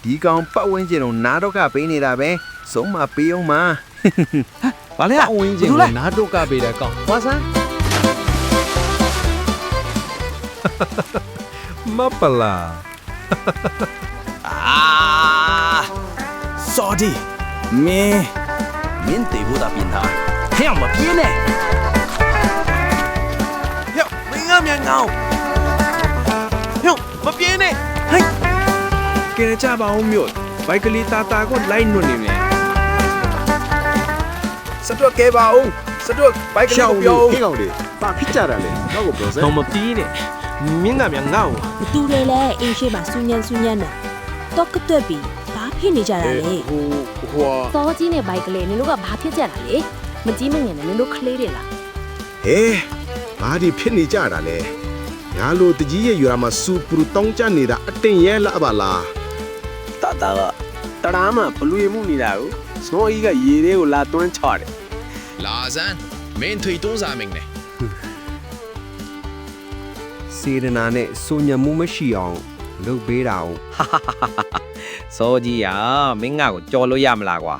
ဒီကောင်ပတ်ဝန်းကျင်ကိုနားတော့ကပေးနေတာပဲဆုံးမပေးအောင်မ ဘာလဲ ပတ်ဝန်းကျင်ကိုနားတော့ကပေးတဲ့ကောင်ဝါဆန်း မပလာ စော်ဒီမင်း对不到平台还要么别呢哟မင်းကမြန်ကောင်哟မပြေးနဲ့ဟိုင်း ကဲကြပါအောင်မြို့ဘိုက်ကလေးတာတာကိုလိုက်နွနေမယ် စတော့ကဲပါအောင်စတော့ဘိုက်ကလေးကိုပြော ဟင်းကောင်လေးဘာဖြစ်ကြတာလဲတော့ကိုပြောစမ်း တော့မပြီးနဲ့မင်းကမြန်ငါ့ကို ဘသူတွေလဲအင်းရှိမှာစူးညံနဲ့တော့ကတွက်ပြီးဘာဖြစ်နေကြတာလဲ ဟို စောကြီးနဲ့ဘိုက်ကလေးနင်တို့ကဘာဖြစ်ကြတာလဲမကြီးမငယ်နဲ့နင်တို့ကလေးတွေလား ဟဲဘာဒီဖြစ်နေကြတာလဲငါလိုတကြီးရဲ့ရွာမှာစူပူတောင်းကြနေတာအတင်ရဲလားပါလား တတာကတရာမှဘလူရမှုနေတာကိုစနောကြီးကရေတွေကိုလာတွန်းချတယ် လာဇန်မင်းထွေတုံးစာမင်းနဲ့ စေရနာနဲ့စိုးညံမှုမရှိအောင်လုပ်ပေးတာအောင် စော်ကြီးမင်းငါ့ကိုကြော်လို့ရမလားကွာ